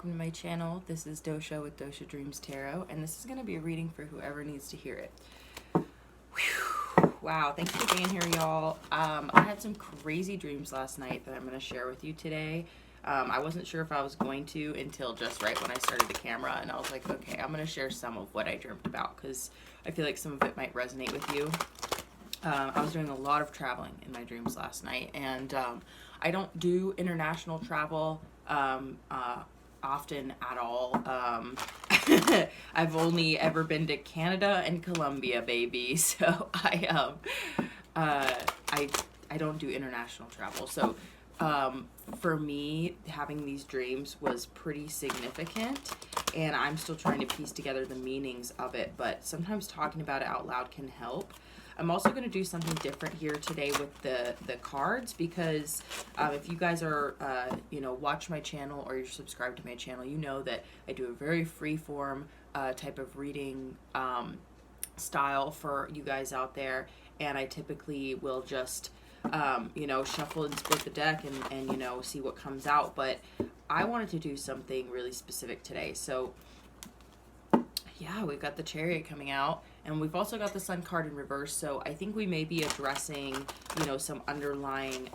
welcome to my channel. This is Dosha with DoshaDreamsTarot, and this is going to be a reading for whoever needs to hear it. Whew. Wow, thanks for being here, y'all. I had some crazy dreams last night that I'm going to share with you today. I wasn't sure if I was going to until just right when I started the camera, and I was like, okay, I'm going to share some of what I dreamt about because I feel like some of it might resonate with you. I was doing a lot of traveling in my dreams last night, and I don't do international travel often at all. I've only ever been to Canada and Colombia, baby. So I don't do international travel. So for me, having these dreams was pretty significant, and I'm still trying to piece together the meanings of it, but sometimes talking about it out loud can help. I'm also going to do something different here today with the cards, because if you guys are, watch my channel or you're subscribed to my channel, you know that I do a very free-form type of reading style for you guys out there, and I typically will just, shuffle and split the deck and see what comes out, but I wanted to do something really specific today. So yeah, we've got the Chariot coming out, and we've also got the Sun card in reverse, so I think we may be addressing, some underlying,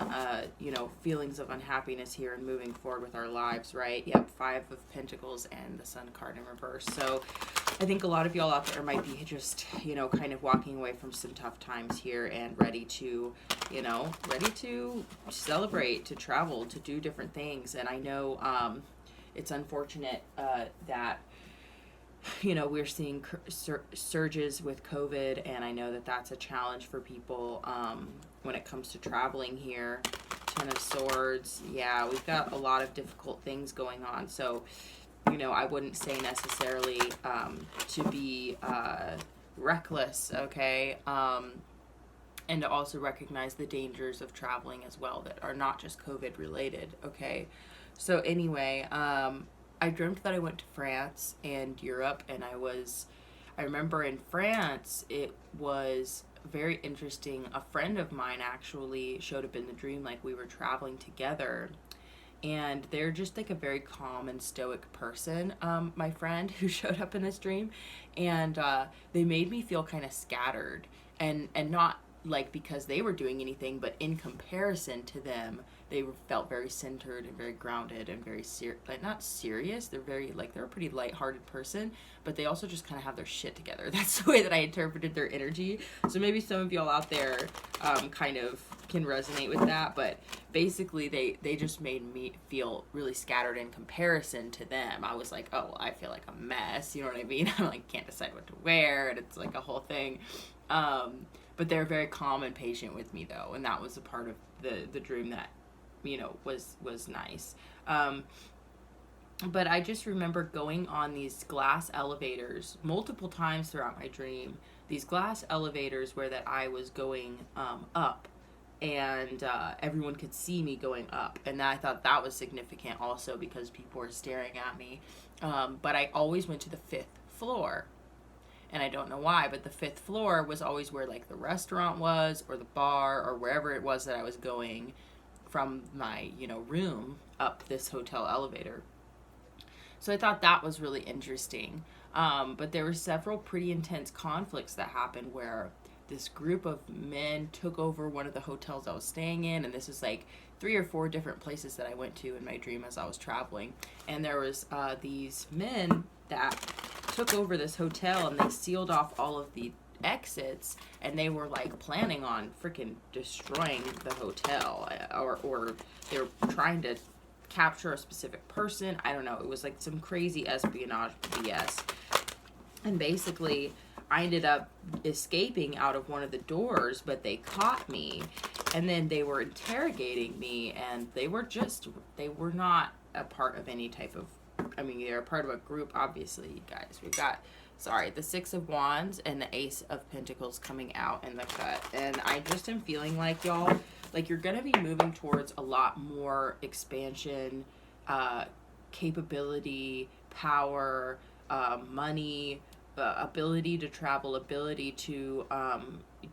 feelings of unhappiness here and moving forward with our lives, right? Yep, 5 of Pentacles and the Sun card in reverse. So I think a lot of y'all out there might be just, kind of walking away from some tough times here and ready to celebrate, to travel, to do different things. And I know it's unfortunate that we're seeing surges with COVID, and I know that that's a challenge for people when it comes to traveling here. 10 of Swords. Yeah, we've got a lot of difficult things going on. So, I wouldn't say necessarily to be reckless, okay? And to also recognize the dangers of traveling as well that are not just COVID related, okay? So anyway, I dreamt that I went to France and Europe, and I remember in France, it was very interesting. A friend of mine actually showed up in the dream, like we were traveling together, and they're just like a very calm and stoic person, my friend who showed up in this dream, and they made me feel kind of scattered, and not like because they were doing anything, but in comparison to them, they felt very centered and very grounded and very not serious. They're they're a pretty lighthearted person, but they also just kind of have their shit together. That's the way that I interpreted their energy. So maybe some of y'all out there kind of can resonate with that, but basically they just made me feel really scattered in comparison to them. I was like, oh, I feel like a mess, you know what I mean? I like can't decide what to wear, and it's like a whole thing. But they're very calm and patient with me, though, and that was a part of the dream that was nice. But I just remember going on these glass elevators multiple times throughout my dream, these glass elevators where that I was going up, and everyone could see me going up, and I thought that was significant also because people were staring at me. But I always went to the 5th floor. And I don't know why, but the 5th floor was always where like the restaurant was, or the bar, or wherever it was that I was going from my, room up this hotel elevator. So I thought that was really interesting. But there were several pretty intense conflicts that happened where this group of men took over one of the hotels I was staying in, and this is like 3 or 4 different places that I went to in my dream as I was traveling. And there was these men that took over this hotel, and they sealed off all of the exits, and they were like planning on freaking destroying the hotel, or they were trying to capture a specific person. I don't know. It was like some crazy espionage BS. And basically, I ended up escaping out of one of the doors, but they caught me, and then they were interrogating me, and they were not a part of any type of, they're a part of a group, obviously, you guys. We've got, the 6 of Wands and the Ace of Pentacles coming out in the cut. And I just am feeling like, y'all, like you're going to be moving towards a lot more expansion, capability, power, money, ability to travel, ability to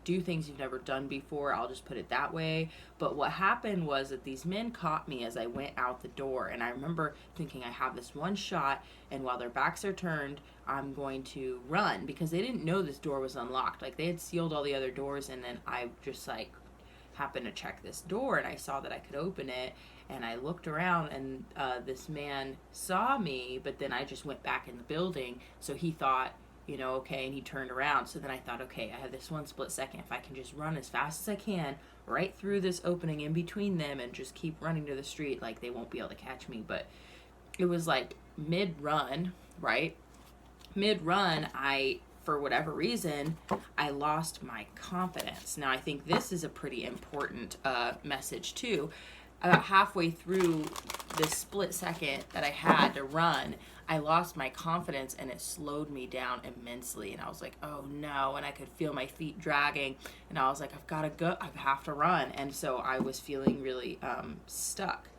do things you've never done before. I'll just put it that way. But what happened was that these men caught me as I went out the door, and I remember thinking, I have this one shot, and while their backs are turned, I'm going to run, because they didn't know this door was unlocked. Like, they had sealed all the other doors, and then I just like happened to check this door, and I saw that I could open it, and I looked around, and this man saw me, but then I just went back in the building, so he thought, you know, okay, and he turned around. So then I thought, okay, I have this one split second. If I can just run as fast as I can right through this opening in between them and just keep running to the street, like, they won't be able to catch me. But it was like mid-run, right? Mid-run, for whatever reason, I lost my confidence. Now, I think this is a pretty important message too. About halfway through this split second that I had to run, I lost my confidence, and it slowed me down immensely. And I was like, oh no. And I could feel my feet dragging, and I was like, I've got to go, I have to run. And so I was feeling really stuck.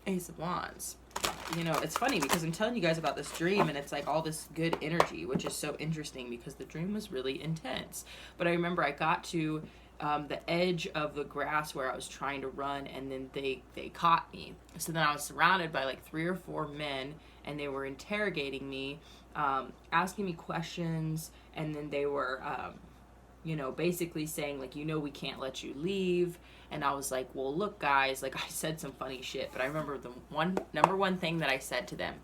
Ace of Wands. You know, it's funny because I'm telling you guys about this dream, and it's like all this good energy, which is so interesting because the dream was really intense. But I remember I got to the edge of the grass where I was trying to run, and then they caught me. So then I was surrounded by like 3 or 4 men, and they were interrogating me, asking me questions, and then they were, you know, basically saying, like, you know, we can't let you leave. And I was like, well, look, guys, like, I said some funny shit, but I remember the number one thing that I said to them.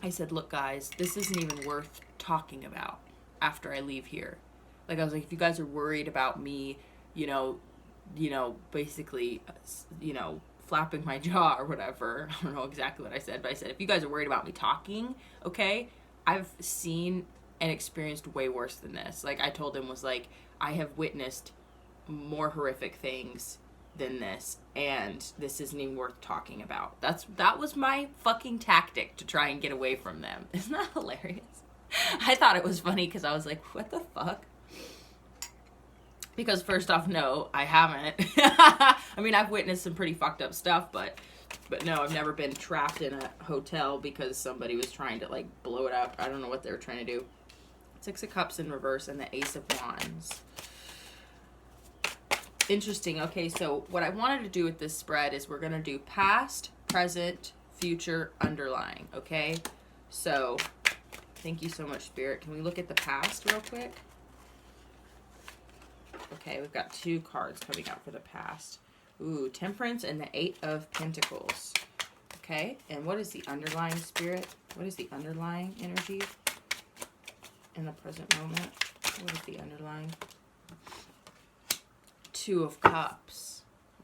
I said, look, guys, this isn't even worth talking about after I leave here. Like, I was like, if you guys are worried about me, you know, basically, you know, flapping my jaw or whatever. I don't know exactly what I said, but I said, if you guys are worried about me talking, okay, I've seen and experienced way worse than this. Like, I told him, was like, I have witnessed more horrific things than this, and this isn't even worth talking about. That was my fucking tactic to try and get away from them. Isn't that hilarious? I thought it was funny because I was like, what the fuck? Because first off, no, I haven't. I mean, I've witnessed some pretty fucked up stuff, but no, I've never been trapped in a hotel because somebody was trying to, like, blow it up. I don't know what they were trying to do. 6 of Cups in reverse and the Ace of Wands. Interesting. Okay, so what I wanted to do with this spread is we're going to do past, present, future, underlying, okay? So, thank you so much, Spirit. Can we look at the past real quick? Okay, we've got 2 cards coming out for the past. Ooh, Temperance and the 8 of Pentacles. Okay, and what is the underlying, Spirit? What is the underlying energy in the present moment? What is the underlying? 2 of Cups.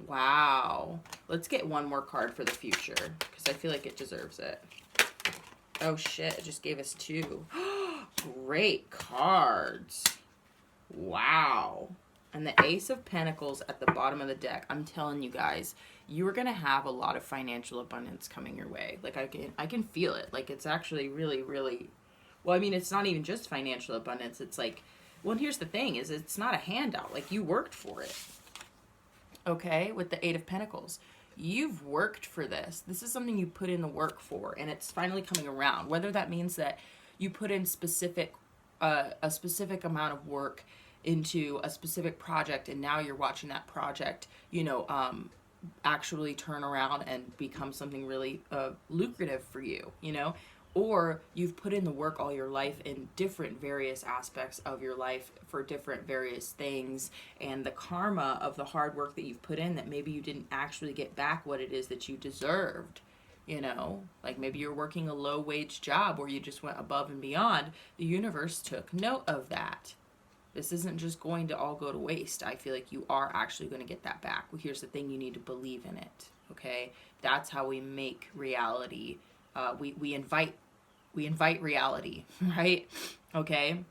Wow. Let's get one more card for the future because I feel like it deserves it. Oh shit, it just gave us 2. Great cards. Wow. And the Ace of Pentacles at the bottom of the deck. I'm telling you guys, you are going to have a lot of financial abundance coming your way. Like, I can feel it. Like, it's actually really, really, well, I mean, it's not even just financial abundance. It's like, well, and here's the thing is it's not a handout. Like, you worked for it. Okay? With the 8 of Pentacles. You've worked for this. This is something you put in the work for, and it's finally coming around. Whether that means that you put in a specific amount of work into a specific project, and now you're watching that project, you know, actually turn around and become something really lucrative for you, you know, or you've put in the work all your life in different various aspects of your life for different various things, and the karma of the hard work that you've put in that maybe you didn't actually get back what it is that you deserved. You know, like maybe you're working a low wage job where you just went above and beyond. The universe took note of that. This isn't just going to all go to waste. I feel like you are actually going to get that back. Well, here's the thing. You need to believe in it. Okay. That's how we make reality. We invite reality, right? Okay.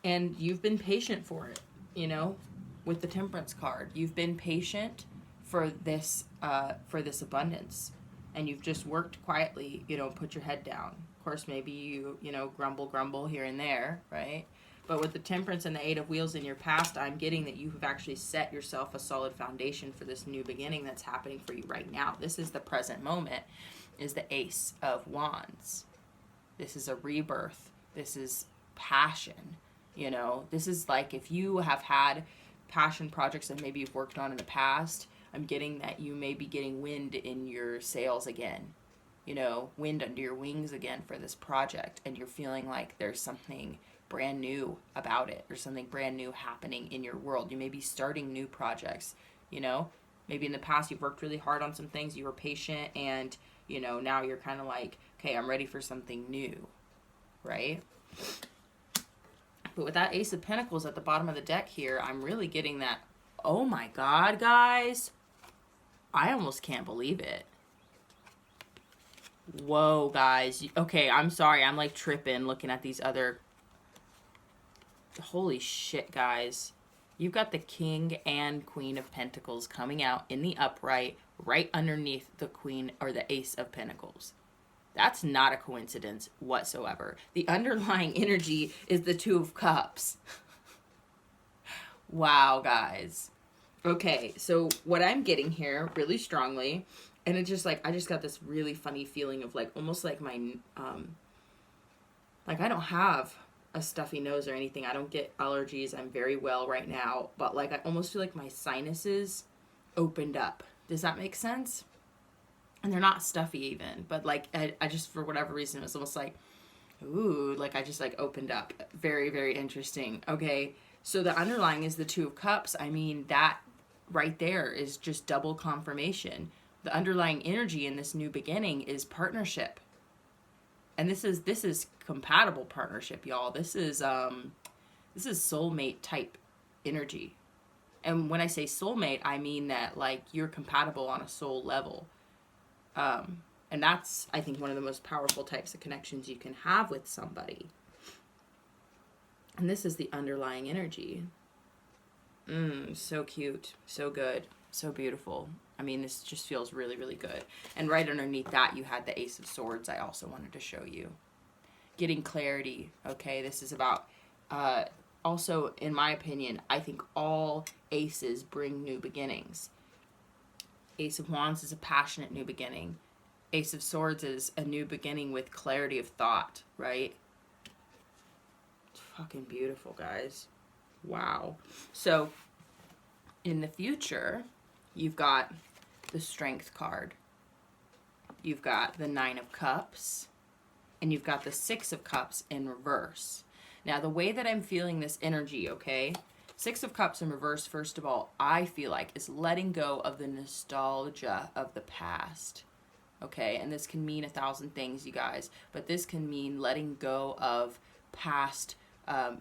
And you've been patient for it, you know, with the Temperance card. You've been patient for this abundance, and you've just worked quietly, you know, put your head down. Of course, maybe you know, grumble here and there, right? But with the Temperance and the 8 of Wheels in your past, I'm getting that you have actually set yourself a solid foundation for this new beginning that's happening for you right now. This is the present moment, is the Ace of Wands. This is a rebirth. This is passion. You know, this is like if you have had passion projects that maybe you've worked on in the past, I'm getting that you may be getting wind in your sails again. You know, wind under your wings again for this project. And you're feeling like there's something brand new about it. There's something brand new happening in your world. You may be starting new projects, you know. Maybe in the past you've worked really hard on some things, you were patient, and, you know, now you're kind of like, okay, I'm ready for something new, right? But with that Ace of Pentacles at the bottom of the deck here, I'm really getting that, oh my God, guys. I almost can't believe it. Whoa, guys. Okay, I'm sorry. I'm like tripping looking at these other... Holy shit, guys. You've got the King and Queen of Pentacles coming out in the upright, right underneath the Queen or the Ace of Pentacles. That's not a coincidence whatsoever. The underlying energy is the Two of Cups. Wow, guys. Okay, so what I'm getting here really strongly, and it's just like, I just got this really funny feeling of like, almost like my, like I don't have a stuffy nose or anything. I don't get allergies. I'm very well right now. But like I almost feel like my sinuses opened up. Does that make sense? And they're not stuffy even. But like I just, for whatever reason, it was almost like, ooh, like I just like opened up. Very, very interesting. Okay, so the underlying is the Two of Cups. I mean, that right there is just double confirmation. The underlying energy in this new beginning is partnership. And this is compatible partnership, y'all. This is soulmate type energy. And when I say soulmate, I mean that like you're compatible on a soul level. And that's, I think, one of the most powerful types of connections you can have with somebody. And this is the underlying energy. So cute, so good, so beautiful. I mean, this just feels really, really good. And right underneath that, you had the Ace of Swords I also wanted to show you. Getting clarity, okay? This is about, also, in my opinion, I think all aces bring new beginnings. Ace of Wands is a passionate new beginning. Ace of Swords is a new beginning with clarity of thought, right? It's fucking beautiful, guys. Wow. So, in the future, you've got the Strength card. You've got the Nine of Cups. And you've got the Six of Cups in reverse. Now, the way that I'm feeling this energy, okay? Six of Cups in reverse, first of all, I feel like is letting go of the nostalgia of the past. Okay? And this can mean 1,000 things, you guys. But this can mean letting go of past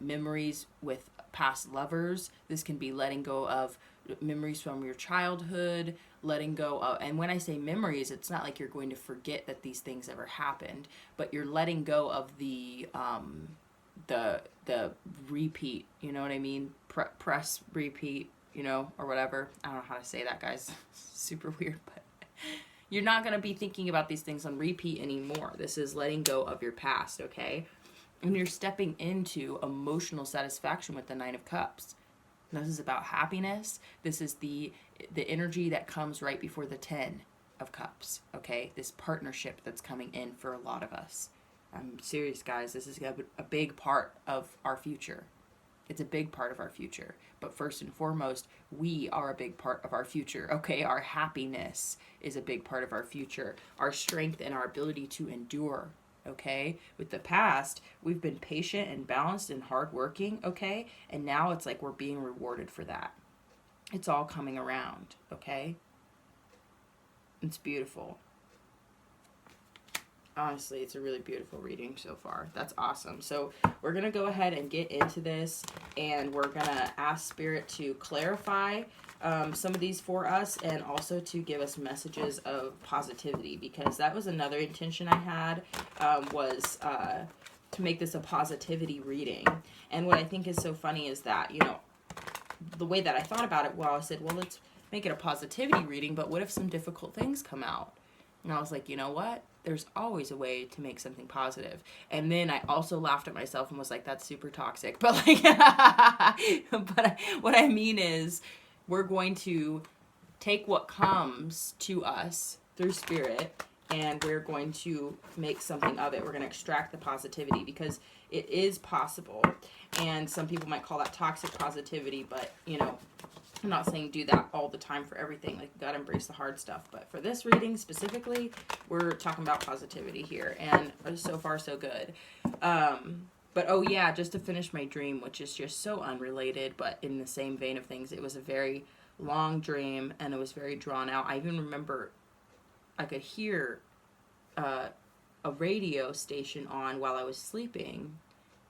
memories with past lovers. This can be letting go of memories from your childhood, letting go of, and when I say memories, it's not like you're going to forget that these things ever happened, but you're letting go of the repeat, you know what I mean? Press repeat, you know, or whatever. I don't know how to say that, guys. Super weird, but you're not going to be thinking about these things on repeat anymore. This is letting go of your past, okay? And you're stepping into emotional satisfaction with the Nine of Cups. This is about happiness. This is the energy that comes right before the 10 of Cups, okay? This partnership that's coming in for a lot of us. I'm serious, guys. This is a big part of our future. It's a big part of our future. But first and foremost, we are a big part of our future, okay? Our happiness is a big part of our future. Our strength and our ability to endure, okay? With the past, we've been patient and balanced and hardworking, okay? And now it's like we're being rewarded for that. It's all coming around, okay? It's beautiful. Honestly, it's a really beautiful reading so far. That's awesome. So we're going to go ahead and get into this, and we're going to ask Spirit to clarify some of these for us, and also to give us messages of positivity, because that was another intention I had, was to make this a positivity reading. And what I think is so funny is that, you know, the way that I thought about it, well, I said, well, let's make it a positivity reading, but what if some difficult things come out? And I was like, you know what? There's always a way to make something positive. And then I also laughed at myself and was like, that's super toxic. But like, but what I mean is, we're going to take what comes to us through Spirit and we're going to make something of it. We're going to extract the positivity, because it is possible. And some people might call that toxic positivity, but, you know, I'm not saying do that all the time for everything. Like, you gotta embrace the hard stuff. But for this reading specifically, we're talking about positivity here, and so far so good. But oh yeah, just to finish my dream, which is just so unrelated, but in the same vein of things, it was a very long dream, and it was very drawn out. I even remember I could hear a radio station on while I was sleeping,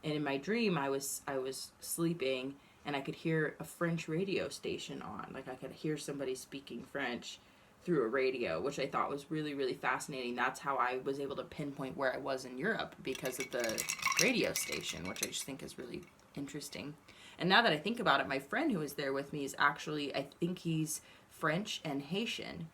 and in my dream I was sleeping, and I could hear a French radio station on. Like, I could hear somebody speaking French through a radio, which I thought was really, really fascinating. That's how I was able to pinpoint where I was in Europe, because of the radio station, which I just think is really interesting. And now that I think about it, my friend who was there with me is actually, I think he's French and Haitian,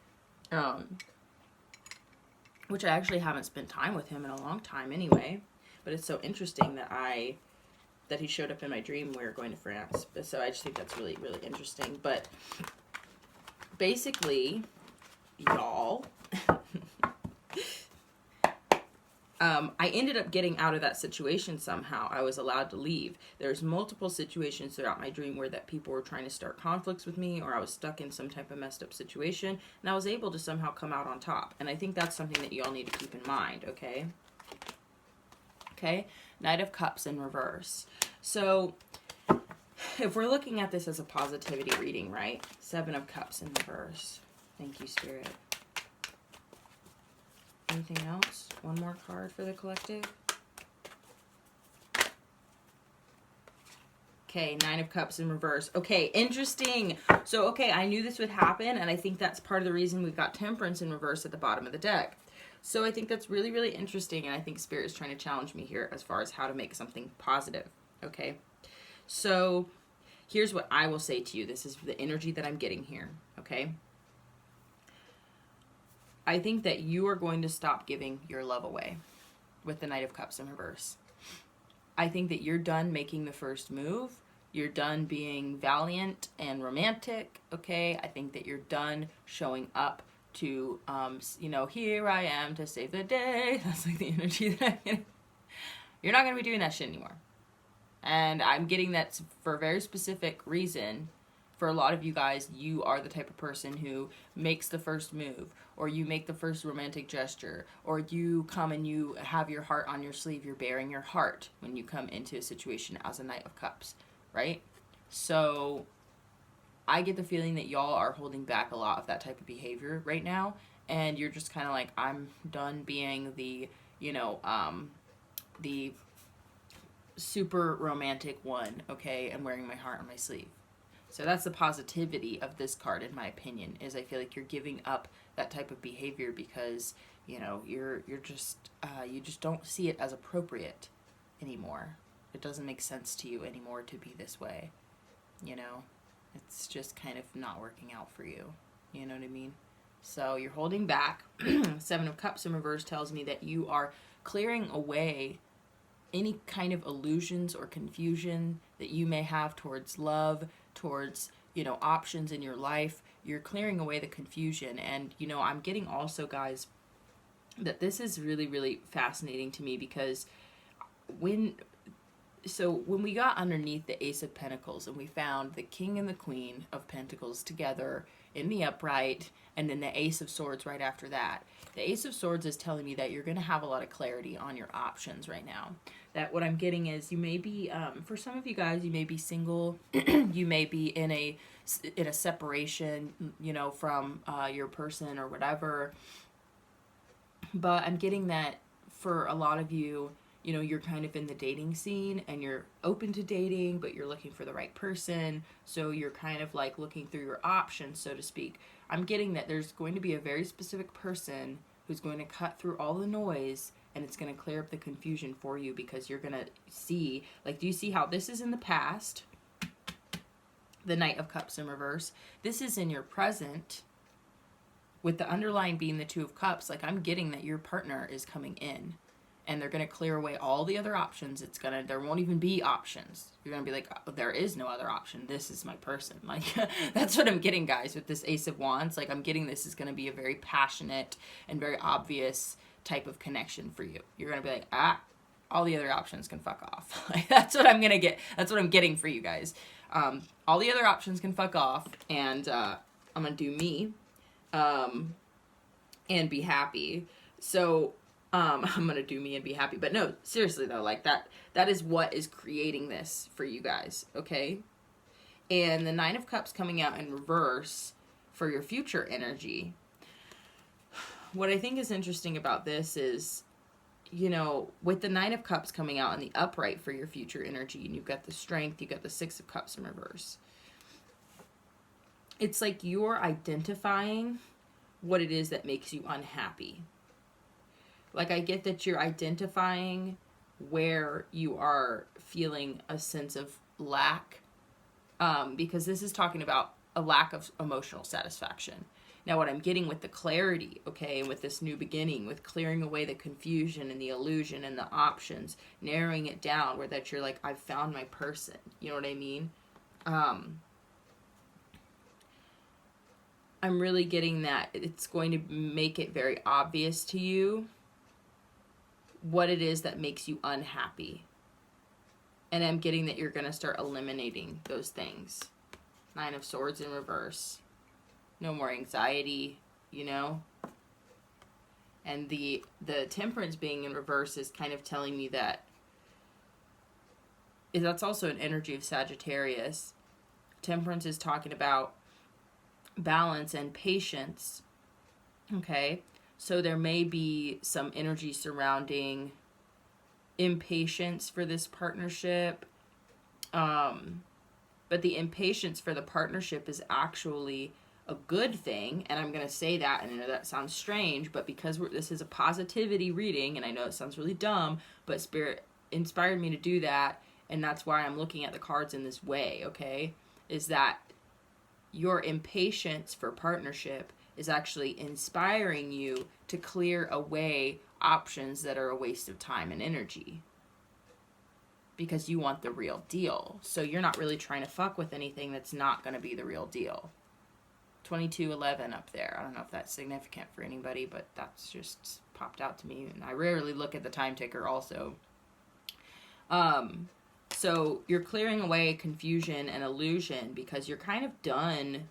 which I actually haven't spent time with him in a long time anyway. But it's so interesting that he showed up in my dream. We were going to France. So I just think that's really, really interesting. But basically, y'all, I ended up getting out of that situation somehow. I was allowed to leave. There's multiple situations throughout my dream where that people were trying to start conflicts with me, or I was stuck in some type of messed up situation, and I was able to somehow come out on top. And I think that's something that you all need to keep in mind, okay? Okay, Knight of Cups in reverse. So if we're looking at this as a positivity reading, right? Seven of Cups in reverse. Thank you, Spirit. Anything else? One more card for the collective. Okay, Nine of Cups in reverse. Okay, interesting. So, okay, I knew this would happen, and I think that's part of the reason we've got Temperance in reverse at the bottom of the deck. So I think that's really, really interesting, and I think Spirit is trying to challenge me here as far as how to make something positive, okay? So here's what I will say to you. This is the energy that I'm getting here, okay? I think that you are going to stop giving your love away with the Knight of Cups in reverse. I think that you're done making the first move. You're done being valiant and romantic, okay? I think that you're done showing up to, you know, here I am to save the day. That's like the energy that I'm getting. You're not going to be doing that shit anymore. And I'm getting that for a very specific reason. For a lot of you guys, you are the type of person who makes the first move, or you make the first romantic gesture, or you come and you have your heart on your sleeve. You're bearing your heart when you come into a situation as a Knight of Cups, right? So I get the feeling that y'all are holding back a lot of that type of behavior right now, and you're just kind of like, I'm done being the, you know, the super romantic one, okay, and wearing my heart on my sleeve. So that's the positivity of this card, in my opinion, is I feel like you're giving up that type of behavior because, you know, you're just, you just don't see it as appropriate anymore. It doesn't make sense to you anymore to be this way, you know? It's just kind of not working out for you. You know what I mean? So you're holding back. Seven of Cups in reverse tells me that you are clearing away any kind of illusions or confusion that you may have towards love, towards, you know, options in your life. You're clearing away the confusion. And, you know, I'm getting also, guys, that this is really, really fascinating to me, because when we got underneath the Ace of Pentacles and we found the King and the Queen of Pentacles together in the upright, and then the Ace of Swords right after that, the Ace of Swords is telling me that you're going to have a lot of clarity on your options right now. That what I'm getting is you may be, for some of you guys, you may be single, you may be in a separation, you know, from your person or whatever. But I'm getting that for a lot of you, you know, you're kind of in the dating scene and you're open to dating, but you're looking for the right person. So you're kind of like looking through your options, so to speak. I'm getting that there's going to be a very specific person who's going to cut through all the noise, and it's going to clear up the confusion for you, because you're going to see, like, do you see how this is in the past? The Knight of Cups in reverse. This is in your present, with the underlying being the Two of Cups. Like, I'm getting that your partner is coming in. and they're going to clear away all the other options. There won't even be options. You're going to be like, oh, there is no other option. This is my person. Like, that's what I'm getting, guys, with this Ace of Wands. Like, I'm getting this is going to be a very passionate and very obvious type of connection for you. You're going to be like, all the other options can fuck off. Like, that's what I'm going to get. That's what I'm getting for you guys. All the other options can fuck off, and I'm going to do me and be happy. So I'm going to do me and be happy. But no, seriously, though, like that is what is creating this for you guys, okay? And the Nine of Cups coming out in reverse for your future energy. What I think is interesting about this is, you know, with the Nine of Cups coming out in the upright for your future energy, and you've got the Strength, you've got the Six of Cups in reverse. It's like you're identifying what it is that makes you unhappy. Like, I get that you're identifying where you are feeling a sense of lack, because this is talking about a lack of emotional satisfaction. Now, what I'm getting with the clarity, okay, and with this new beginning, with clearing away the confusion and the illusion and the options, narrowing it down where that you're like, I've found my person. You know what I mean? I'm really getting that it's going to make it very obvious to you what it is that makes you unhappy. And I'm getting that you're going to start eliminating those things. Nine of Swords in reverse. No more anxiety, you know? And the Temperance being in reverse is kind of telling me that that's also an energy of Sagittarius. Temperance is talking about balance and patience, okay? So there may be some energy surrounding impatience for this partnership, but the impatience for the partnership is actually a good thing, and I'm going to say that, and I know that sounds strange, but because this is a positivity reading, and I know it sounds really dumb, but Spirit inspired me to do that, and that's why I'm looking at the cards in this way, okay? Is that your impatience for partnership is actually inspiring you to clear away options that are a waste of time and energy. Because you want the real deal. So you're not really trying to fuck with anything that's not going to be the real deal. 2211 up there. I don't know if that's significant for anybody, but that's just popped out to me. And I rarely look at the time ticker also. So you're clearing away confusion and illusion because you're kind of done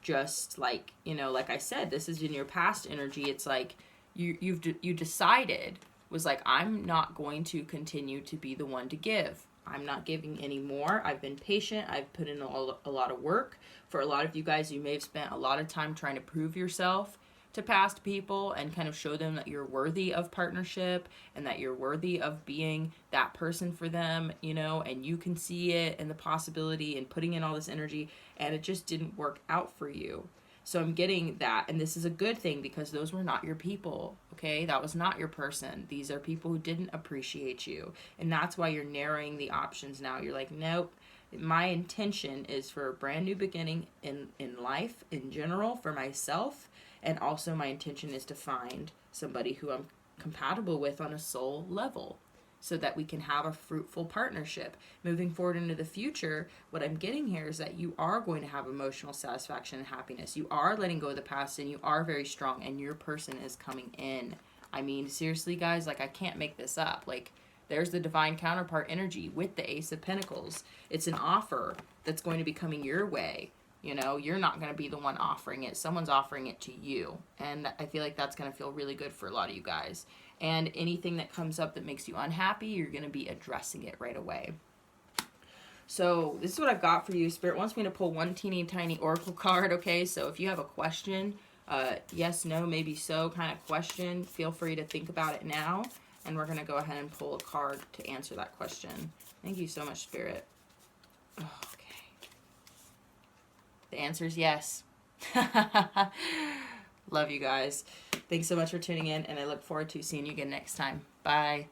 just like, you know, like I said, this is in your past energy. It's like you decided, was like, I'm not going to continue to be the one to give. I'm not giving anymore. I've been patient. I've put in a lot of work. For a lot of you guys, you may have spent a lot of time trying to prove yourself to past people and kind of show them that you're worthy of partnership and that you're worthy of being that person for them, you know, and you can see it and the possibility and putting in all this energy, and it just didn't work out for you. So I'm getting that, and this is a good thing because those were not your people, okay? That was not your person. These are people who didn't appreciate you, and that's why you're narrowing the options now. You're like, nope, my intention is for a brand new beginning in life in general for myself, and also my intention is to find somebody who I'm compatible with on a soul level so that we can have a fruitful partnership. Moving forward into the future, what I'm getting here is that you are going to have emotional satisfaction and happiness. You are letting go of the past, and you are very strong, and your person is coming in. I mean, seriously, guys, like, I can't make this up. Like, there's the divine counterpart energy with the Ace of Pentacles. It's an offer that's going to be coming your way. You know, you're not going to be the one offering it. Someone's offering it to you. And I feel like that's going to feel really good for a lot of you guys. And anything that comes up that makes you unhappy, you're going to be addressing it right away. So this is what I've got for you. Spirit wants me to pull one teeny tiny oracle card, okay? So if you have a question, yes, no, maybe so kind of question, feel free to think about it now. And we're going to go ahead and pull a card to answer that question. Thank you so much, Spirit. Oh, okay. The answer is yes. Love you guys. Thanks so much for tuning in, and I look forward to seeing you again next time. Bye.